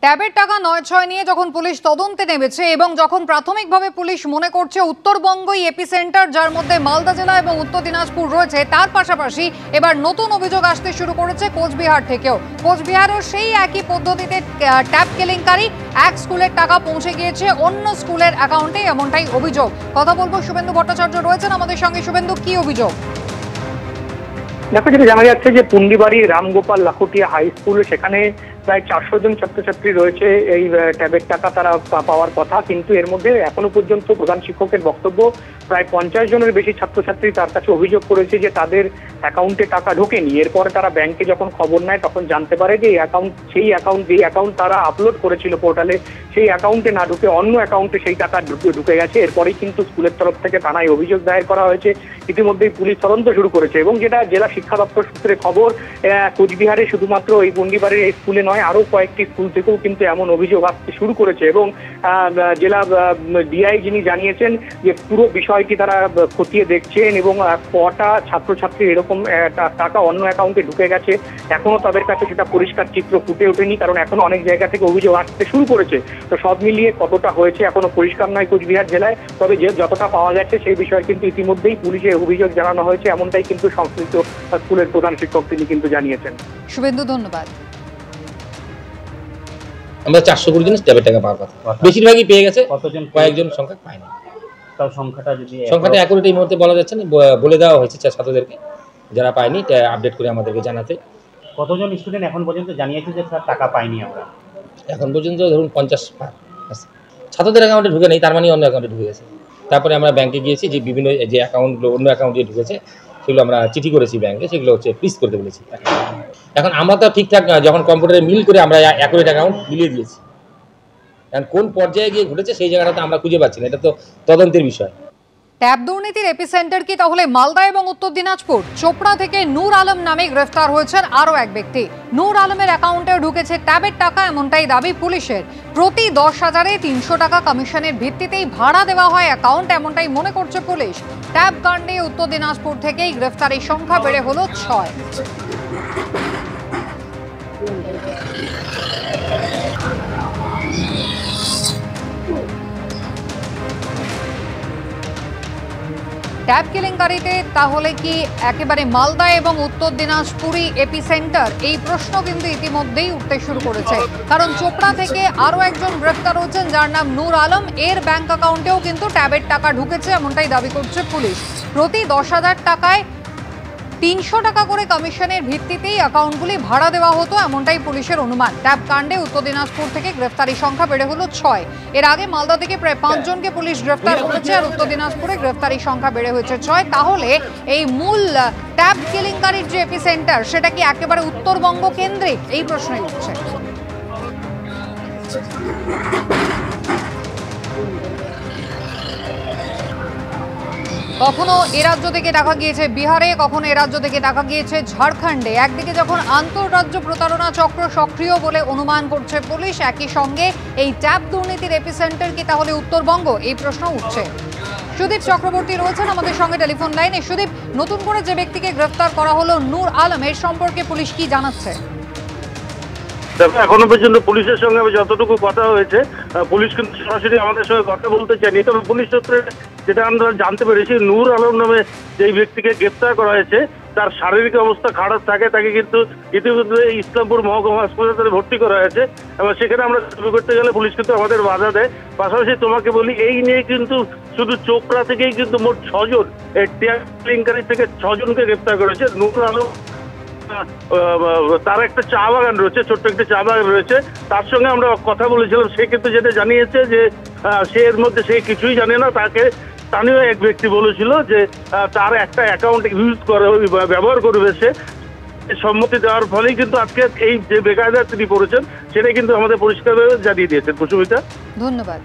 ট্যাবের টাকা ৯/৬ নিয়ে যখন পুলিশ তদন্তে নেমেছে এবং যখন প্রাথমিকভাবে পুলিশ মনে করছে উত্তরবঙ্গই এপিসেন্টার, যার মধ্যে মালদা জেলা এবং উত্তর দিনাজপুর রয়েছে, তার পাশাপাশি এবার নতুন অভিযোগ আসতে শুরু করেছে কোচবিহার থেকেও। কোচবিহারও সেই একই পদ্ধতিতে ট্যাব কেলেঙ্কারি, এক স্কুলের টাকা পৌঁছে গিয়েছে অন্য স্কুলের অ্যাকাউন্টে, এমনটাই অভিযোগ। কথা বলবো, শুভেন্দু ভট্টাচার্য রয়েছেন আমাদের সঙ্গে। শুভেন্দু, কি অভিযোগ? দেখো, যেটা জানা যাচ্ছে যে পুন্ডিবাড়ি রামগোপাল লাখোটিয়া হাই স্কুল, সেখানে প্রায় 400 জন ছাত্রছাত্রী রয়েছে। এই ট্যাবের টাকা তারা পাওয়ার কথা, কিন্তু এর মধ্যে এখনো পর্যন্ত প্রধান শিক্ষকের বক্তব্য প্রায় 50 জনের বেশি ছাত্রছাত্রী তার কাছে অভিযোগ করেছে যে তাদের অ্যাকাউন্টে টাকা ঢোকেনি। এরপরে তারা ব্যাংকে যখন খবর নেয় তখন জানতে পারে যে যে অ্যাকাউন্ট তারা আপলোড করেছিল পোর্টালে, সেই অ্যাকাউন্টে না ঢুকে অন্য অ্যাকাউন্টে সেই টাকা ঢুকে গেছে। এরপরেই কিন্তু স্কুলের তরফ থেকে থানায় অভিযোগ দায়ের করা হয়েছে। ইতিমধ্যেই পুলিশ তদন্ত শুরু করেছে এবং যেটা জেলা শিক্ষা দপ্তর সূত্রে খবর, কোচবিহারে শুধুমাত্র এই পুন্ডিবাড়ির এই স্কুলে নয়, আরো কয়েকটি স্কুল থেকেও কিন্তু এমন অভিযোগ আসতে শুরু করেছে এবং জেলা ডিআই যিনি জানিয়েছেন যে পুরো বিষয়টি তারা খতিয়ে দেখছেন এবং কটা ছাত্রছাত্রীর এরকম টাকা অন্য অ্যাকাউন্টে ঢুকে গেছে এখনো তাদের কাছে সেটা পরিষ্কার চিত্র ফুটে ওঠেনি, কারণ এখনো অনেক জায়গা থেকে অভিযোগ আসতে শুরু করেছে। তো সব মিলিয়ে কতটা হয়েছে এখনো পরিষ্কার নয় কোচবিহার জেলায়, তবে যে যতটা পাওয়া গেছে সেই বিষয়ে কিন্তু ইতিমধ্যেই পুলিশের অভিযোগ জানানো হয়েছে, এমনটাই কিন্তু সংশ্লিষ্ট স্কুলের প্রধান শিক্ষক তিনি কিন্তু জানিয়েছেন। শুভেন্দু, ধন্যবাদ। আমরা 420 জন ট্যাবের টাকা পাওয়ার কথা, বেশিরভাগই পেয়ে গেছে, কতজন কয়েকজন সংখ্যা পায়নি। তাও সংখ্যাটা অ্যাকুরেট এই মুহূর্তে বলা যাচ্ছে না, বলে দেওয়া হয়েছে ছাত্রদেরকে যারা পায়নি আপডেট করে আমাদেরকে জানাতে। কতজন স্টুডেন্ট এখন পর্যন্ত জানিয়েছে যে স্যার টাকা পাইনি আমরা? এখন পর্যন্ত ধরুন 50 ছাত্রদের অ্যাকাউন্টে ঢুকে নেই, তার মানে অন্য অ্যাকাউন্টে ঢুকে গেছে। তারপরে আমরা ব্যাংকে গিয়েছি, যে বিভিন্ন যে অ্যাকাউন্টগুলো অন্য অ্যাকাউন্টে ঢুকেছে সেগুলো আমরা চিঠি করেছি ব্যাংকে, সেগুলো হচ্ছে ফ্রিজ করতে বলেছি। এখন আমরা তো ঠিকঠাক যখন কম্পিউটারে মিল করে আমরা অ্যাকুরেট অ্যাকাউন্ট মিলিয়ে দিয়েছি, কারণ কোন পর্যায়ে গিয়ে ঘটেছে সেই জায়গাটা আমরা খুঁজে পাচ্ছি না, এটা তো তদন্তের বিষয়। ট্যাব দুর্নীতির এপিসেন্টার কি তাহলে মালদা এবং উত্তর দিনাজপুর? চোপড়া থেকে নূর আলম নামে গ্রেফতার হয়েছেন আরও এক ব্যক্তি। নূর আলমের অ্যাকাউন্টে ঢুকেছে ট্যাবের টাকা, এমনটাই দাবি পুলিশের। প্রতি 10,000-এ 300 টাকা কমিশনের ভিত্তিতেই ভাড়া দেওয়া হয় অ্যাকাউন্ট, এমনটাই মনে করছে পুলিশ। ট্যাব কাণ্ডে উত্তর দিনাজপুর থেকেই গ্রেফতারির সংখ্যা বেড়ে হলো 6। ট্যাব কেলেঙ্কারিতে তাহলে কি একেবারে মালদা এবং উত্তর দিনাজপুরই এপিসেন্টার? এই প্রশ্ন কিন্তু ইতিমধ্যেই উঠতে শুরু করেছে, কারণ চোপড়া থেকে আরও একজন গ্রেফতার হচ্ছেন যার নাম নূর আলম। এর ব্যাংক অ্যাকাউন্টেও কিন্তু ট্যাবের টাকা ঢুকেছে, এমনটাই দাবি করছে পুলিশ। প্রতি 10,000 টাকায় 300 টাকা করে কমিশনের ভিত্তিতেই অ্যাকাউন্টগুলি ভাড়া দেওয়া হতো, এমনটাই পুলিশের অনুমান। ট্যাব কাণ্ডে উত্তর দিনাজপুর থেকে গ্রেফতারির সংখ্যা বেড়ে হলো 6। এর আগে মালদা থেকে প্রায় 5 জনকে পুলিশ গ্রেফতার করেছে, আর উত্তর দিনাজপুরে গ্রেফতারির সংখ্যা বেড়ে হয়েছে 6। তাহলে এই মূল ট্যাব কেলেঙ্কারির যে এপিসেন্টার, সেটা কি একেবারে উত্তরবঙ্গ কেন্দ্রিক? এই প্রশ্নই উঠছে। কখনো এ রাজ্য থেকে টাকা গিয়েছে বিহারে, কখনো এ রাজ্য থেকে টাকা গিয়েছে ঝাড়খণ্ডে। একদিকে যখন আন্তঃরাজ্য প্রতারণা চক্র সক্রিয় বলে অনুমান করছে পুলিশ, একই সঙ্গে এই ট্যাব দুর্নীতির এপিসেন্টার কি তাহলে উত্তরবঙ্গ? এই প্রশ্ন উঠছে। সুদীপ চক্রবর্তী রয়েছেন আমাদের সঙ্গে টেলিফোন লাইনে। সুদীপ, নতুন করে যে ব্যক্তিকে গ্রেফতার করা হলো নূর আলম, এর সম্পর্কে পুলিশ কি জানাচ্ছে? দেখো, এখনো পর্যন্ত পুলিশের সঙ্গে যতটুকু কথা হয়েছে, পুলিশ কিন্তু সরাসরি আমাদের সঙ্গে কথা বলতে চায়নি। তবে পুলিশ সূত্রে যেটা আমরা জানতে পেরেছি, নূর আলম নামে যেই ব্যক্তিকে গ্রেফতার করা হয়েছে তার শারীরিক অবস্থা খারাপ থাকে, তাকে কিন্তু ইতিমধ্যে ইসলামপুর মহকুমা হাসপাতালে ভর্তি করা হয়েছে এবং সেখানে আমরা ছবি করতে গেলে পুলিশ কিন্তু আমাদের বাধা দেয়। পাশাপাশি তোমাকে বলি, এই নিয়ে কিন্তু শুধু চোপড়া থেকেই কিন্তু মোট 6 জন, এই ট্যাব কেলেঙ্কারি থেকে 6 জনকে গ্রেফতার করেছে। নূর আলম তার একটা চা বাগান রয়েছে, ছোট্ট একটা চা বাগান রয়েছে, তার সঙ্গে আমরা কথা বলেছিলাম। সে কিন্তু যেটা জানিয়েছে যে সে এর মধ্যে সে কিছুই জানে না। তাকে স্থানীয় এক ব্যক্তি বলেছিল যে তার একটা অ্যাকাউন্ট ইউজ করে ব্যবহার করবে, সে সম্মতি দেওয়ার ফলেই কিন্তু আজকে এই যে বেকায়দা তিনি পড়েছেন সেটা কিন্তু আমাদের পরিষ্কারভাবে জানিয়ে দিয়েছেন। কুসুমিতা, ধন্যবাদ।